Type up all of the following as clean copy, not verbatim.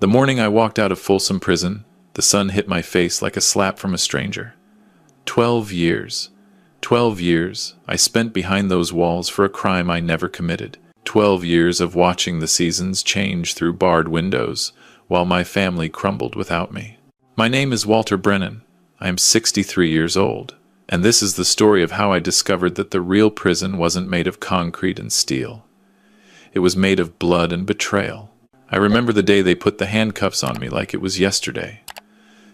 The morning I walked out of Folsom Prison, the sun hit my face like a slap from a stranger. 12 years. 12 years I spent behind those walls for a crime I never committed. 12 years of watching the seasons change through barred windows while my family crumbled without me. My name is Walter Brennan. I am 63 years old, and this is the story of how I discovered that the real prison wasn't made of concrete and steel. It was made of blood and betrayal. I remember the day they put the handcuffs on me like it was yesterday.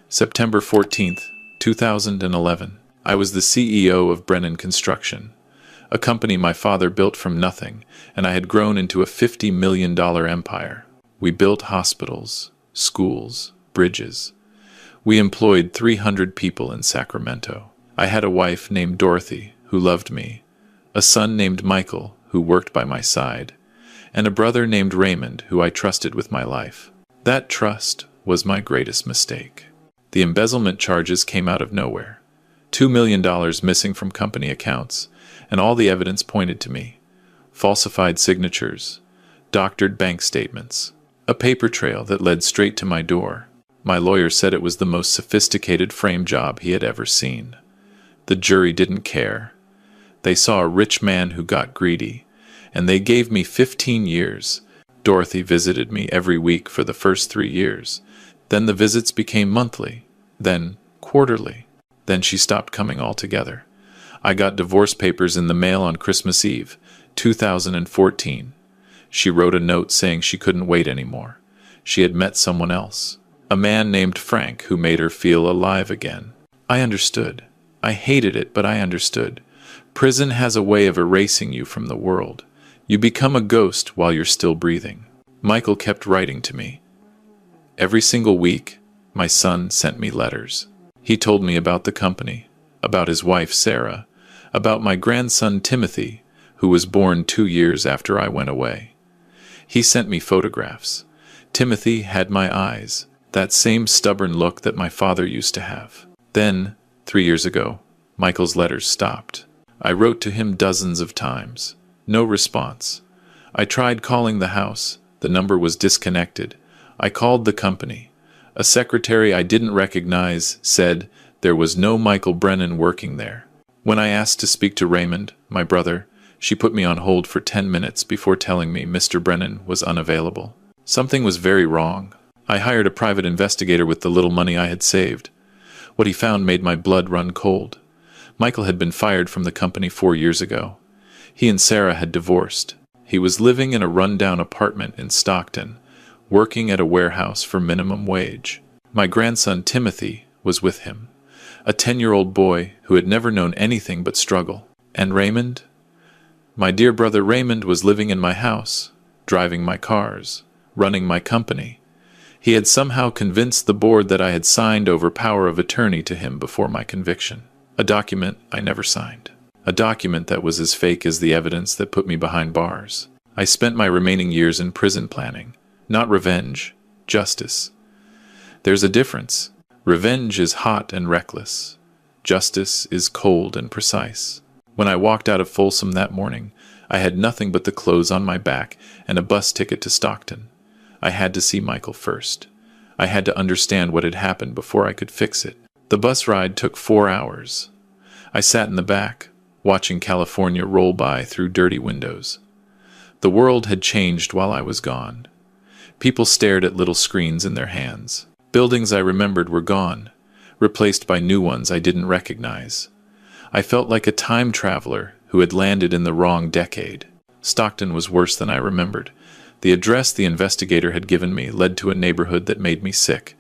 September 14th, 2011. I was the CEO of Brennan Construction, a company my father built from nothing, and I had grown into a $50 million empire. We built hospitals, schools, bridges. We employed 300 people in Sacramento. I had a wife named Dorothy, who loved me, a son named Michael, who worked by my side, and a brother named Raymond, who I trusted with my life. That trust was my greatest mistake. The embezzlement charges came out of nowhere. $2 million missing from company accounts, and all the evidence pointed to me. Falsified signatures, doctored bank statements, a paper trail that led straight to my door. My lawyer said it was the most sophisticated frame job he had ever seen. The jury didn't care. They saw a rich man who got greedy, and they gave me 15 years. Dorothy visited me every week for the first 3 years. Then the visits became monthly, then quarterly. Then she stopped coming altogether. I got divorce papers in the mail on Christmas Eve, 2014. She wrote a note saying she couldn't wait anymore. She had met someone else, a man named Frank, who made her feel alive again. I understood. I hated it, but I understood. Prison has a way of erasing you from the world. You become a ghost while you're still breathing. Michael kept writing to me. Every single week, my son sent me letters. He told me about the company, about his wife Sarah, about my grandson Timothy, who was born 2 years after I went away. He sent me photographs. Timothy had my eyes, that same stubborn look that my father used to have. Then, 3 years ago, Michael's letters stopped. I wrote to him dozens of times. No response. I tried calling the house. The number was disconnected. I called the company. A secretary I didn't recognize said there was no Michael Brennan working there. When I asked to speak to Raymond, my brother, she put me on hold for 10 minutes before telling me Mr. Brennan was unavailable. Something was very wrong. I hired a private investigator with the little money I had saved. What he found made my blood run cold. Michael had been fired from the company 4 years ago. He and Sarah had divorced. He was living in a rundown apartment in Stockton, working at a warehouse for minimum wage. My grandson Timothy was with him, a 10-year-old boy who had never known anything but struggle. And Raymond? My dear brother Raymond was living in my house, driving my cars, running my company. He had somehow convinced the board that I had signed over power of attorney to him before my conviction. A document I never signed. A document that was as fake as the evidence that put me behind bars. I spent my remaining years in prison planning. Not revenge, justice. There's a difference. Revenge is hot and reckless. Justice is cold and precise. When I walked out of Folsom that morning, I had nothing but the clothes on my back and a bus ticket to Stockton. I had to see Michael first. I had to understand what had happened before I could fix it. The bus ride took 4 hours. I sat in the back, watching California roll by through dirty windows. The world had changed while I was gone. People stared at little screens in their hands. Buildings I remembered were gone, replaced by new ones I didn't recognize. I felt like a time traveler who had landed in the wrong decade. Stockton was worse than I remembered. The address the investigator had given me led to a neighborhood that made me sick.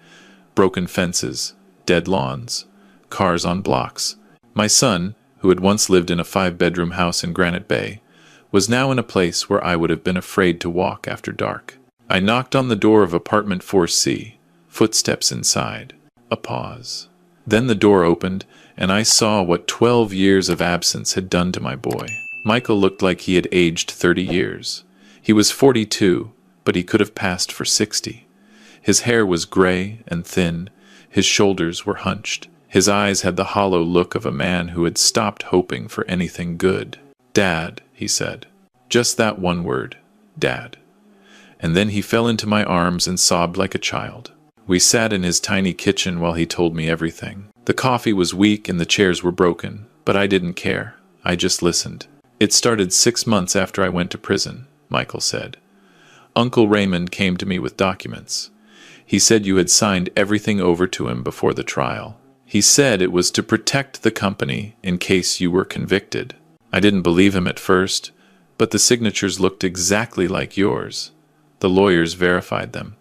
Broken fences, dead lawns, cars on blocks. My son, who had once lived in a 5-bedroom house in Granite Bay, was now in a place where I would have been afraid to walk after dark. I knocked on the door of apartment 4C, footsteps inside, a pause. Then the door opened, and I saw what 12 years of absence had done to my boy. Michael looked like he had aged 30 years. He was 42, but he could have passed for 60. His hair was gray and thin, his shoulders were hunched. His eyes had the hollow look of a man who had stopped hoping for anything good. "Dad," he said. Just that one word, Dad. And then he fell into my arms and sobbed like a child. We sat in his tiny kitchen while he told me everything. The coffee was weak and the chairs were broken, but I didn't care. I just listened. It started 6 months after I went to prison, Michael said. Uncle Raymond came to me with documents. He said you had signed everything over to him before the trial. He said it was to protect the company in case you were convicted. I didn't believe him at first, but the signatures looked exactly like yours. The lawyers verified them.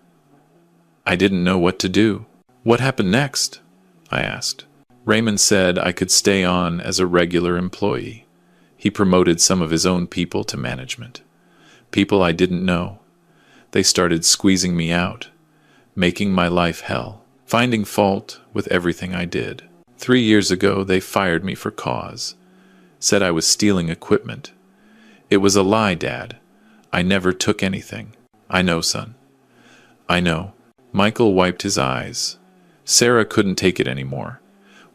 I didn't know what to do. What happened next? I asked. Raymond said I could stay on as a regular employee. He promoted some of his own people to management. People I didn't know. They started squeezing me out, making my life hell, finding fault with everything I did. 3 years ago, they fired me for cause. Said I was stealing equipment. It was a lie, Dad. I never took anything. I know, son. I know. Michael wiped his eyes. Sarah couldn't take it anymore.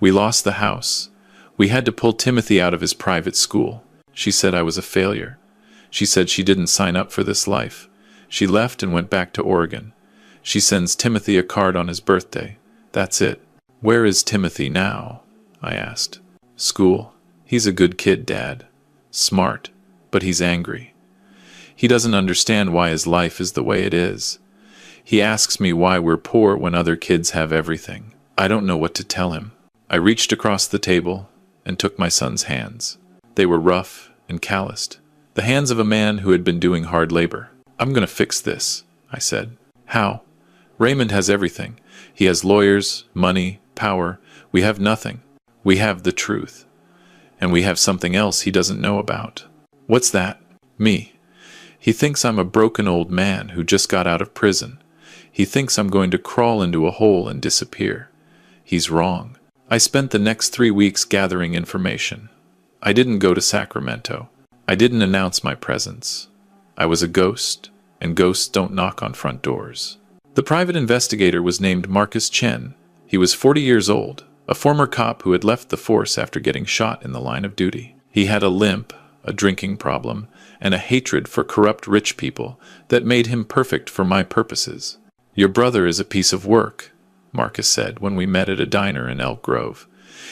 We lost the house. We had to pull Timothy out of his private school. She said I was a failure. She said she didn't sign up for this life. She left and went back to Oregon. She sends Timothy a card on his birthday. That's it. Where is Timothy now? I asked. School. He's a good kid, Dad. Smart, but he's angry. He doesn't understand why his life is the way it is. He asks me why we're poor when other kids have everything. I don't know what to tell him. I reached across the table and took my son's hands. They were rough and calloused. The hands of a man who had been doing hard labor. I'm going to fix this, I said. How? Raymond has everything. He has lawyers, money, power. We have nothing. We have the truth. And we have something else he doesn't know about. What's that? Me. He thinks I'm a broken old man who just got out of prison. He thinks I'm going to crawl into a hole and disappear. He's wrong. I spent the next 3 weeks gathering information. I didn't go to Sacramento. I didn't announce my presence. I was a ghost, and ghosts don't knock on front doors. The private investigator was named Marcus Chen. He was 40 years old, a former cop who had left the force after getting shot in the line of duty. He had a limp, a drinking problem, and a hatred for corrupt rich people that made him perfect for my purposes. Your brother is a piece of work, Marcus said when we met at a diner in Elk Grove.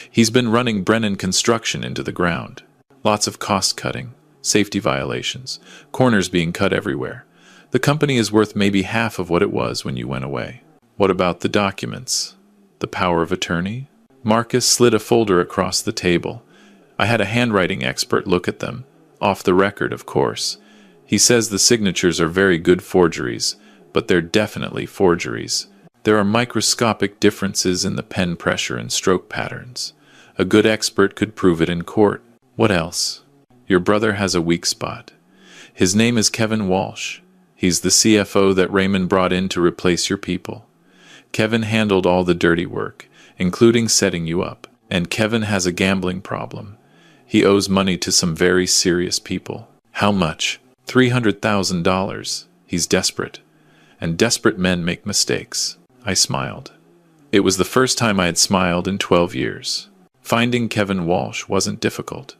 He's been running Brennan Construction into the ground. Lots of cost-cutting, safety violations, corners being cut everywhere. The company is worth maybe half of what it was when you went away. What about the documents? The power of attorney? Marcus slid a folder across the table. I had a handwriting expert look at them. Off the record, of course. He says the signatures are very good forgeries, but they're definitely forgeries. There are microscopic differences in the pen pressure and stroke patterns. A good expert could prove it in court. What else? Your brother has a weak spot. His name is Kevin Walsh. He's the CFO that Raymond brought in to replace your people. Kevin handled all the dirty work, including setting you up. And Kevin has a gambling problem. He owes money to some very serious people. How much? $300,000. He's desperate. And desperate men make mistakes. I smiled. It was the first time I had smiled in 12 years. Finding Kevin Walsh wasn't difficult.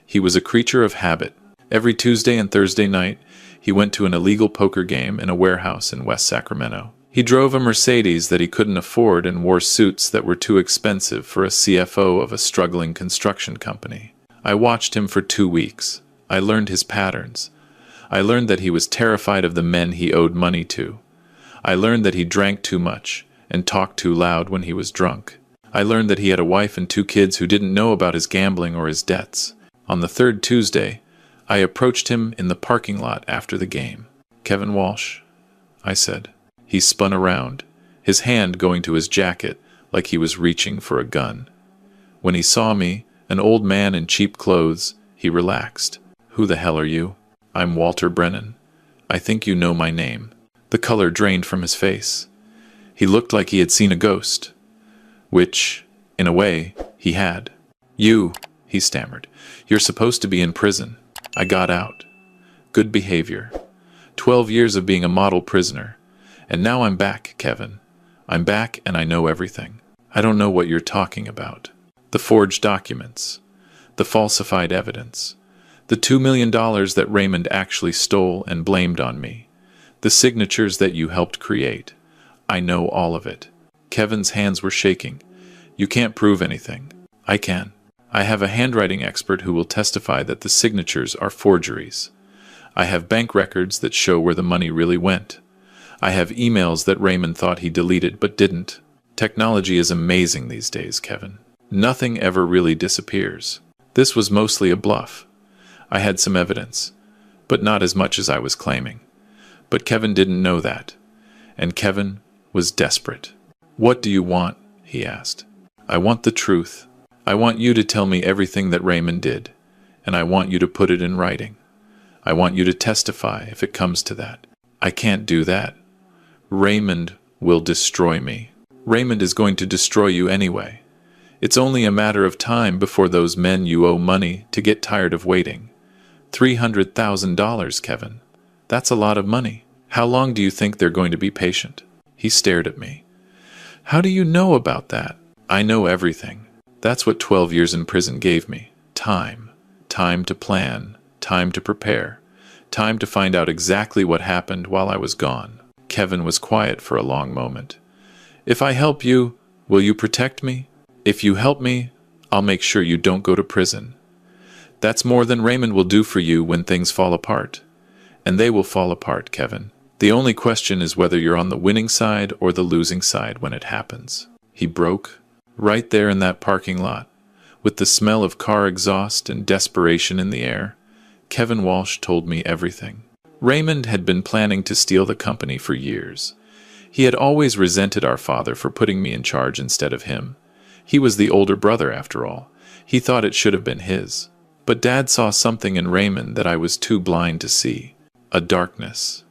He was a creature of habit. Every Tuesday and Thursday night, he went to an illegal poker game in a warehouse in West Sacramento. He drove a Mercedes that he couldn't afford and wore suits that were too expensive for a CFO of a struggling construction company. I watched him for 2 weeks. I learned his patterns. I learned that he was terrified of the men he owed money to. I learned that he drank too much and talked too loud when he was drunk. I learned that he had a wife and 2 kids who didn't know about his gambling or his debts. On the 3rd Tuesday, I approached him in the parking lot after the game. Kevin Walsh, I said. He spun around, his hand going to his jacket like he was reaching for a gun. When he saw me, an old man in cheap clothes, he relaxed. Who the hell are you? I'm Walter Brennan. I think you know my name. The color drained from his face. He looked like he had seen a ghost. Which, in a way, he had. You, he stammered. You're supposed to be in prison. I got out. Good behavior. 12 years of being a model prisoner. And now I'm back, Kevin. I'm back and I know everything. I don't know what you're talking about. The forged documents. The falsified evidence. The $2 million that Raymond actually stole and blamed on me. The signatures that you helped create. I know all of it. Kevin's hands were shaking. You can't prove anything. I can. I have a handwriting expert who will testify that the signatures are forgeries. I have bank records that show where the money really went. I have emails that Raymond thought he deleted but didn't. Technology is amazing these days, Kevin. Nothing ever really disappears. This was mostly a bluff. I had some evidence, but not as much as I was claiming. But Kevin didn't know that, and Kevin was desperate. What do you want? He asked. I want the truth. I want you to tell me everything that Raymond did, and I want you to put it in writing. I want you to testify if it comes to that. I can't do that. Raymond will destroy me. Raymond is going to destroy you anyway. It's only a matter of time before those men you owe money to get tired of waiting. $300,000, Kevin. That's a lot of money. How long do you think they're going to be patient? He stared at me. How do you know about that? I know everything. That's what 12 years in prison gave me. Time. Time to plan. Time to prepare. Time to find out exactly what happened while I was gone. Kevin was quiet for a long moment. If I help you, will you protect me? If you help me, I'll make sure you don't go to prison. That's more than Raymond will do for you when things fall apart. And they will fall apart, Kevin. The only question is whether you're on the winning side or the losing side when it happens. He broke, right there in that parking lot, with the smell of car exhaust and desperation in the air. Kevin Walsh told me everything. Raymond had been planning to steal the company for years. He had always resented our father for putting me in charge instead of him. He was the older brother, after all. He thought it should have been his. But Dad saw something in Raymond that I was too blind to see. A darkness.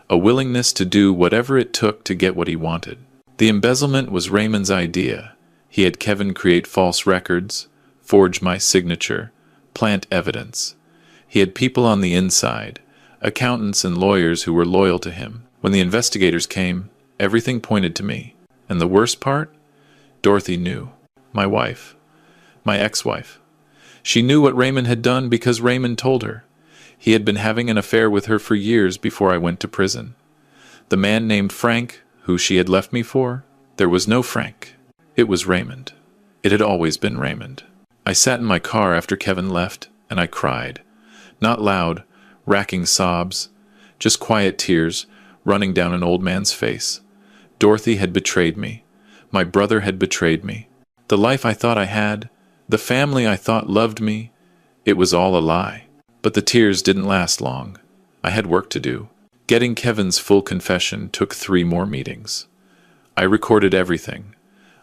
A willingness to do whatever it took to get what he wanted. The embezzlement was Raymond's idea. He had Kevin create false records, forge my signature, plant evidence. He had people on the inside, accountants and lawyers who were loyal to him. When the investigators came, everything pointed to me. And the worst part? Dorothy knew. My wife. My ex-wife. She knew what Raymond had done because Raymond told her. He had been having an affair with her for years before I went to prison. The man named Frank, who she had left me for, there was no Frank. It was Raymond. It had always been Raymond. I sat in my car after Kevin left, and I cried. Not loud, racking sobs, just quiet tears running down an old man's face. Dorothy had betrayed me. My brother had betrayed me. The life I thought I had, the family I thought loved me, it was all a lie. But the tears didn't last long. I had work to do. Getting Kevin's full confession took 3 more meetings. I recorded everything.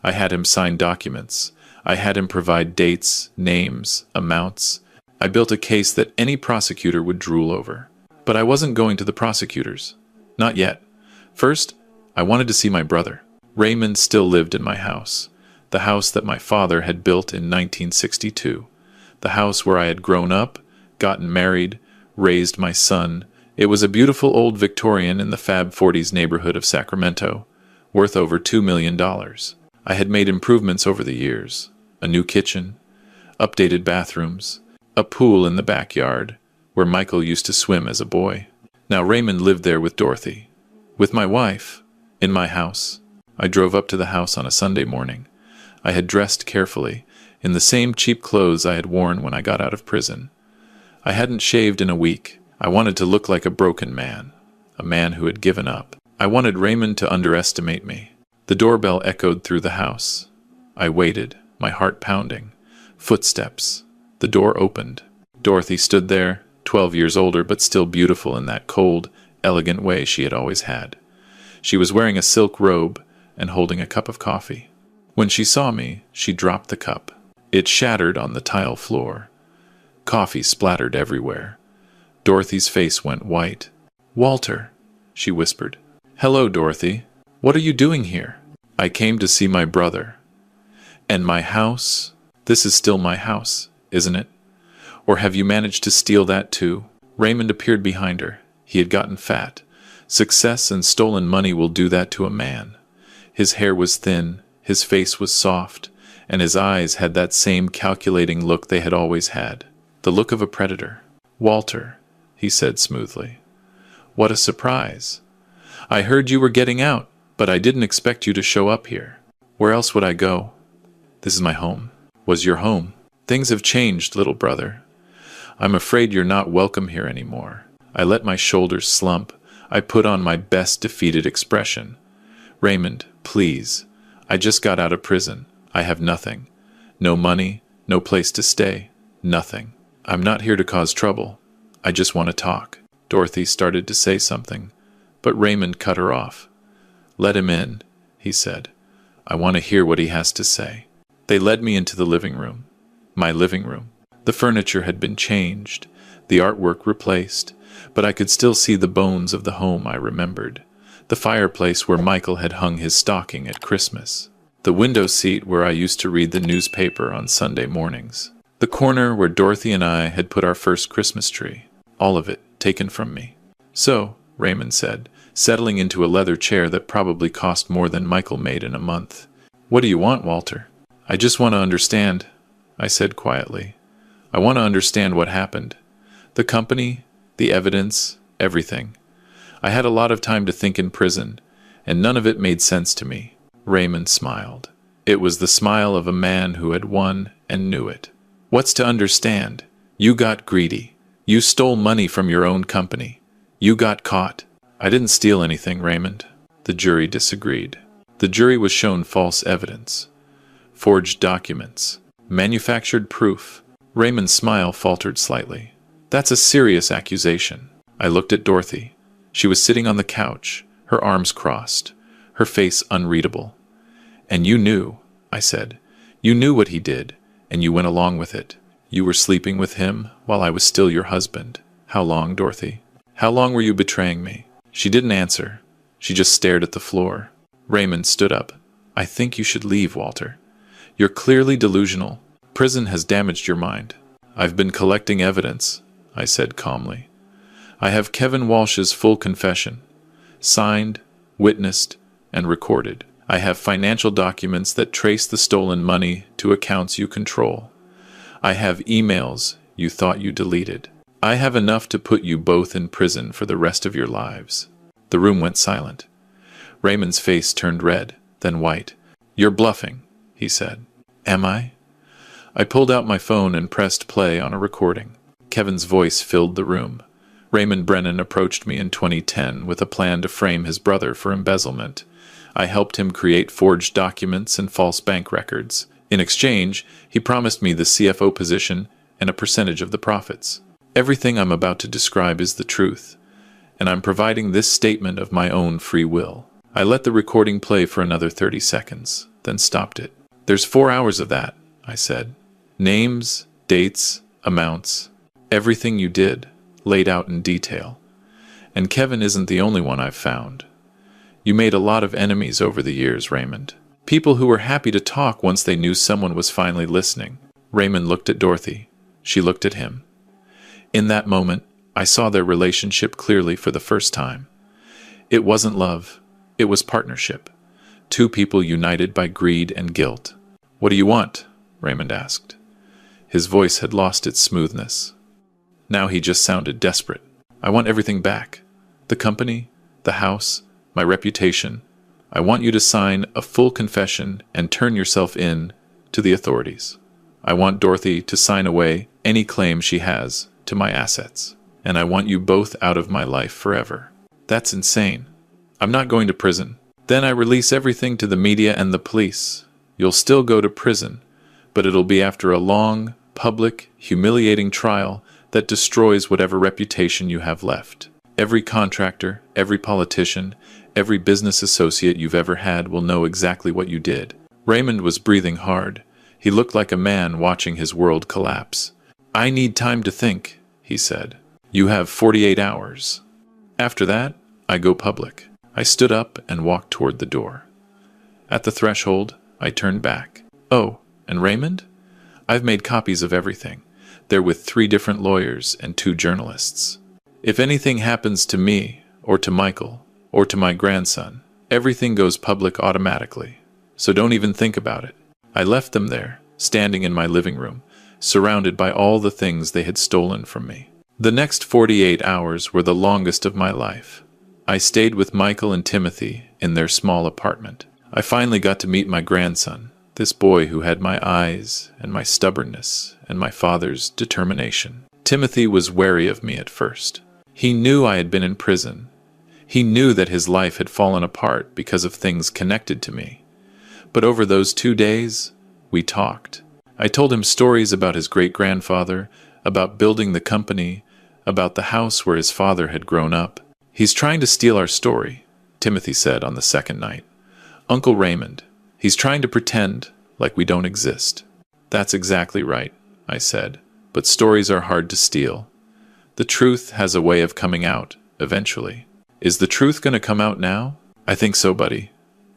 I had him sign documents. I had him provide dates, names, amounts. I built a case that any prosecutor would drool over. But I wasn't going to the prosecutors. Not yet. First, I wanted to see my brother. Raymond still lived in my house. The house that my father had built in 1962. The house where I had grown up, gotten married, raised my son. It was a beautiful old Victorian in the Fab 40s neighborhood of Sacramento, worth over $2 million. I had made improvements over the years. A new kitchen, updated bathrooms, a pool in the backyard, where Michael used to swim as a boy. Now Raymond lived there with Dorothy. With my wife, in my house. I drove up to the house on a Sunday morning. I had dressed carefully, in the same cheap clothes I had worn when I got out of prison. I hadn't shaved in a week. I wanted to look like a broken man, a man who had given up. I wanted Raymond to underestimate me. The doorbell echoed through the house. I waited, my heart pounding. Footsteps. The door opened. Dorothy stood there, 12 years older but still beautiful in that cold, elegant way she had always had. She was wearing a silk robe and holding a cup of coffee. When she saw me, she dropped the cup. It shattered on the tile floor. Coffee splattered everywhere. Dorothy's face went white. "Walter," she whispered. "Hello, Dorothy. What are you doing here?" "I came to see my brother." "And my house? This is still my house, isn't it? Or have you managed to steal that too?" Raymond appeared behind her. He had gotten fat. Success and stolen money will do that to a man. His hair was thin, his face was soft, and his eyes had that same calculating look they had always had. The look of a predator. "Walter," he said smoothly. What a surprise. I heard you were getting out, but I didn't expect you to show up here. Where else would I go? This is my home. Was your home? Things have changed, little brother. I'm afraid you're not welcome here anymore. I let my shoulders slump. I put on my best defeated expression. Raymond, please. I just got out of prison. I have nothing. No money, no place to stay, nothing. I'm not here to cause trouble. I just want to talk. Dorothy started to say something, but Raymond cut her off. Let him in, he said. I want to hear what he has to say. They led me into the living room. My living room. The furniture had been changed, the artwork replaced, but I could still see the bones of the home I remembered. The fireplace where Michael had hung his stocking at Christmas. The window seat where I used to read the newspaper on Sunday mornings. The corner where Dorothy and I had put our first Christmas tree. All of it taken from me. So, Raymond said, settling into a leather chair that probably cost more than Michael made in a month. What do you want, Walter? I just want to understand, I said quietly. I want to understand what happened. The company, the evidence, everything. I had a lot of time to think in prison, and none of it made sense to me. Raymond smiled. It was the smile of a man who had won and knew it. What's to understand? You got greedy. You stole money from your own company. You got caught. I didn't steal anything, Raymond. The jury disagreed. The jury was shown false evidence. Forged documents. Manufactured proof. Raymond's smile faltered slightly. That's a serious accusation. I looked at Dorothy. She was sitting on the couch, her arms crossed, her face unreadable. And you knew, I said. You knew what he did, and you went along with it. You were sleeping with him while I was still your husband. How long, Dorothy? How long were you betraying me? She didn't answer. She just stared at the floor. Raymond stood up. I think you should leave, Walter. You're clearly delusional. Prison has damaged your mind. I've been collecting evidence, I said calmly. I have Kevin Walsh's full confession, signed, witnessed, and recorded. I have financial documents that trace the stolen money to accounts you control. I have emails you thought you deleted. I have enough to put you both in prison for the rest of your lives. The room went silent. Raymond's face turned red, then white. You're bluffing, he said. Am I? I pulled out my phone and pressed play on a recording. Kevin's voice filled the room. Raymond Brennan approached me in 2010 with a plan to frame his brother for embezzlement. I helped him create forged documents and false bank records. In exchange, he promised me the CFO position and a percentage of the profits. Everything I'm about to describe is the truth, and I'm providing this statement of my own free will. I let the recording play for another 30 seconds, then stopped it. There's 4 hours of that, I said. Names, dates, amounts, everything you did, laid out in detail. And Kevin isn't the only one I've found. You made a lot of enemies over the years, Raymond. People who were happy to talk once they knew someone was finally listening. Raymond looked at Dorothy. She looked at him. In that moment, I saw their relationship clearly for the first time. It wasn't love. It was partnership. Two people united by greed and guilt. What do you want? Raymond asked. His voice had lost its smoothness. Now he just sounded desperate. I want everything back. The company, the house, my reputation. I want you to sign a full confession and turn yourself in to the authorities. I want Dorothy to sign away any claim she has to my assets. And I want you both out of my life forever. That's insane. I'm not going to prison. Then I release everything to the media and the police. You'll still go to prison, but it'll be after a long, public, humiliating trial that destroys whatever reputation you have left. Every contractor, every politician, every business associate you've ever had will know exactly what you did. Raymond was breathing hard. He looked like a man watching his world collapse. I need time to think, he said. You have 48 hours. After that, I go public. I stood up and walked toward the door. At the threshold, I turned back. Oh, and Raymond? I've made copies of everything. They're with 3 different lawyers and 2 journalists. If anything happens to me, or to Michael, or to my grandson, everything goes public automatically. So don't even think about it. I left them there, standing in my living room, surrounded by all the things they had stolen from me. The next 48 hours were the longest of my life. I stayed with Michael and Timothy in their small apartment. I finally got to meet my grandson, this boy who had my eyes and my stubbornness and my father's determination. Timothy was wary of me at first. He knew I had been in prison. He knew that his life had fallen apart because of things connected to me. But over those 2 days, we talked. I told him stories about his great-grandfather, about building the company, about the house where his father had grown up. "He's trying to steal our story," Timothy said on the second night. "Uncle Raymond, he's trying to pretend like we don't exist." "That's exactly right," I said, "but stories are hard to steal. The truth has a way of coming out, eventually." "Is the truth going to come out now?" "I think so, buddy.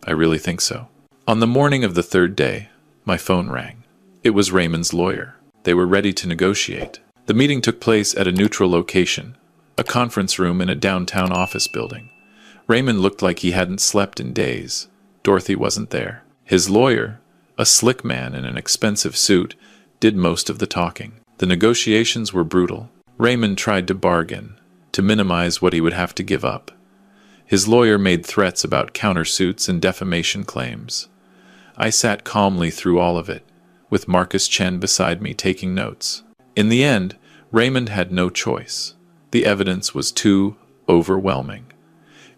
I really think so." On the morning of the third day, my phone rang. It was Raymond's lawyer. They were ready to negotiate. The meeting took place at a neutral location, a conference room in a downtown office building. Raymond looked like he hadn't slept in days. Dorothy wasn't there. His lawyer, a slick man in an expensive suit, did most of the talking. The negotiations were brutal. Raymond tried to bargain, to minimize what he would have to give up. His lawyer made threats about countersuits and defamation claims. I sat calmly through all of it, with Marcus Chen beside me taking notes. In the end, Raymond had no choice. The evidence was too overwhelming.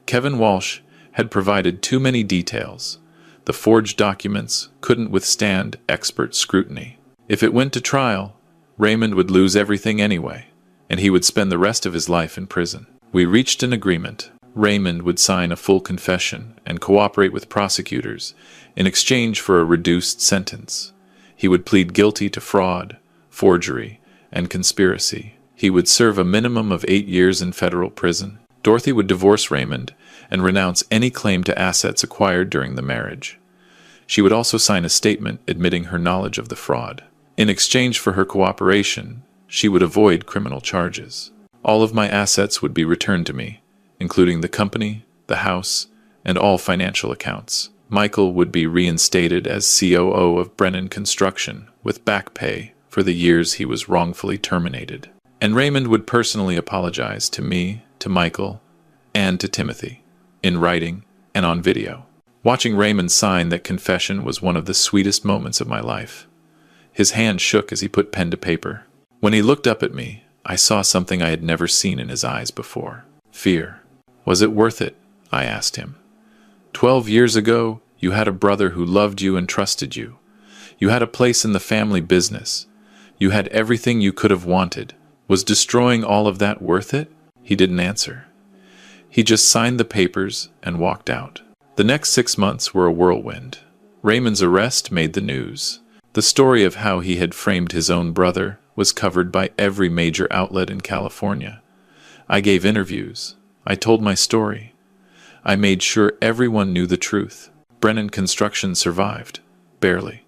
Kevin Walsh had provided too many details. The forged documents couldn't withstand expert scrutiny. If it went to trial, Raymond would lose everything anyway, and he would spend the rest of his life in prison. We reached an agreement. Raymond would sign a full confession and cooperate with prosecutors in exchange for a reduced sentence. He would plead guilty to fraud, forgery, and conspiracy. He would serve a minimum of 8 years in federal prison. Dorothy would divorce Raymond and renounce any claim to assets acquired during the marriage. She would also sign a statement admitting her knowledge of the fraud. In exchange for her cooperation, she would avoid criminal charges. All of my assets would be returned to me, including the company, the house, and all financial accounts. Michael would be reinstated as COO of Brennan Construction with back pay for the years he was wrongfully terminated. And Raymond would personally apologize to me, to Michael, and to Timothy, in writing and on video. Watching Raymond sign that confession was one of the sweetest moments of my life. His hand shook as he put pen to paper. When he looked up at me, I saw something I had never seen in his eyes before. Fear. "Was it worth it?" I asked him. 12 years ago, you had a brother who loved you and trusted you. You had a place in the family business. You had everything you could have wanted. Was destroying all of that worth it?" He didn't answer. He just signed the papers and walked out. The next 6 months were a whirlwind. Raymond's arrest made the news. The story of how he had framed his own brother was covered by every major outlet in California. I gave interviews. I told my story. I made sure everyone knew the truth. Brennan Construction survived. Barely.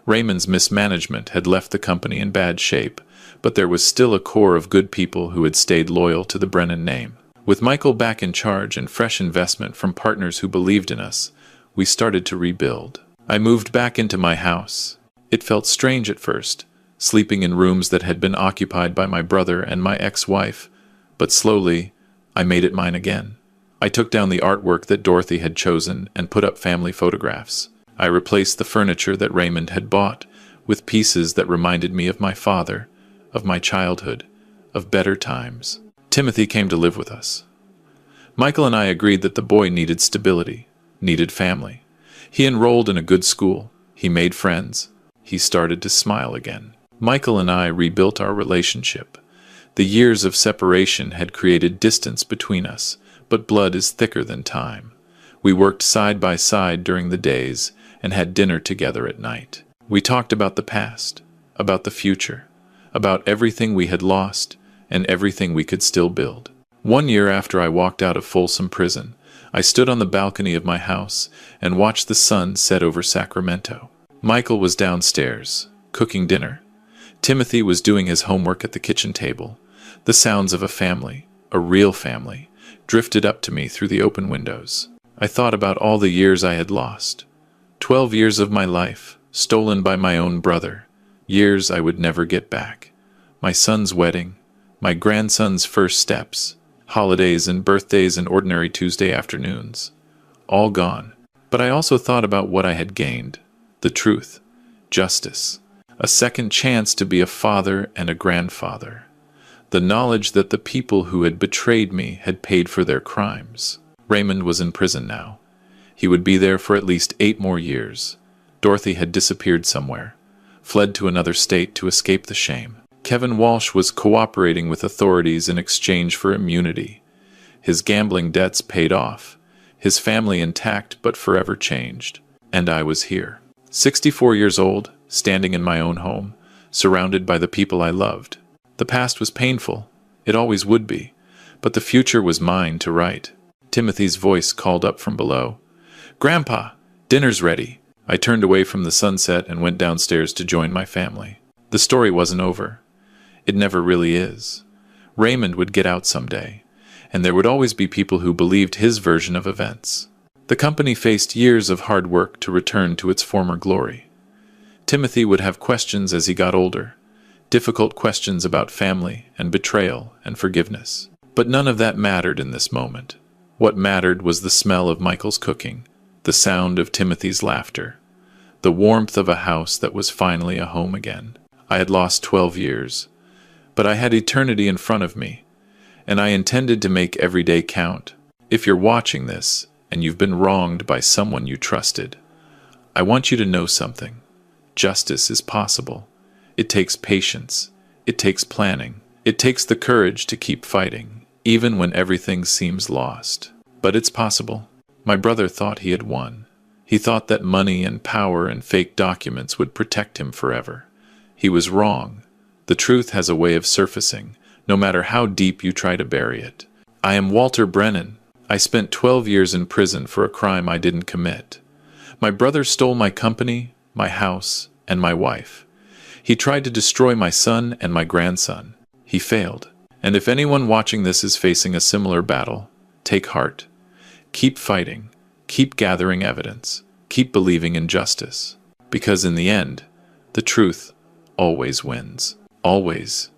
Raymond's mismanagement had left the company in bad shape, but there was still a core of good people who had stayed loyal to the Brennan name. With Michael back in charge and fresh investment from partners who believed in us, we started to rebuild. I moved back into my house. It felt strange at first, sleeping in rooms that had been occupied by my brother and my ex-wife, but slowly, I made it mine again. I took down the artwork that Dorothy had chosen and put up family photographs. I replaced the furniture that Raymond had bought with pieces that reminded me of my father, of my childhood, of better times. Timothy came to live with us. Michael and I agreed that the boy needed stability, needed family. He enrolled in a good school. He made friends. He started to smile again. Michael and I rebuilt our relationship. The years of separation had created distance between us, but blood is thicker than time. We worked side by side during the days and had dinner together at night. We talked about the past, about the future, about everything we had lost and everything we could still build. 1 year after I walked out of Folsom Prison, I stood on the balcony of my house and watched the sun set over Sacramento. Michael was downstairs, cooking dinner. Timothy was doing his homework at the kitchen table. The sounds of a family, a real family, drifted up to me through the open windows. I thought about all the years I had lost. 12 years of my life, stolen by my own brother. Years I would never get back. My son's wedding, my grandson's first steps, holidays and birthdays and ordinary Tuesday afternoons. All gone. But I also thought about what I had gained. The truth. Justice. A second chance to be a father and a grandfather. The knowledge that the people who had betrayed me had paid for their crimes. Raymond was in prison now. He would be there for at least 8 more years. Dorothy had disappeared somewhere, fled to another state to escape the shame. Kevin Walsh was cooperating with authorities in exchange for immunity. His gambling debts paid off, his family intact but forever changed. And I was here. 64 years old, standing in my own home, surrounded by the people I loved. The past was painful. It always would be. But the future was mine to write. Timothy's voice called up from below. "Grandpa, dinner's ready." I turned away from the sunset and went downstairs to join my family. The story wasn't over. It never really is. Raymond would get out someday, and there would always be people who believed his version of events. The company faced years of hard work to return to its former glory. Timothy would have questions as he got older, difficult questions about family and betrayal and forgiveness. But none of that mattered in this moment. What mattered was the smell of Michael's cooking, the sound of Timothy's laughter, the warmth of a house that was finally a home again. I had lost 12 years, but I had eternity in front of me, and I intended to make every day count. If you're watching this, and you've been wronged by someone you trusted, I want you to know something. Justice is possible. It takes patience. It takes planning. It takes the courage to keep fighting, even when everything seems lost. But it's possible. My brother thought he had won. He thought that money and power and fake documents would protect him forever. He was wrong. The truth has a way of surfacing, no matter how deep you try to bury it. I am Walter Brennan. I spent 12 years in prison for a crime I didn't commit. My brother stole my company, my house, and my wife. He tried to destroy my son and my grandson. He failed. And if anyone watching this is facing a similar battle, take heart. Keep fighting. Keep gathering evidence. Keep believing in justice. Because in the end, the truth always wins. Always.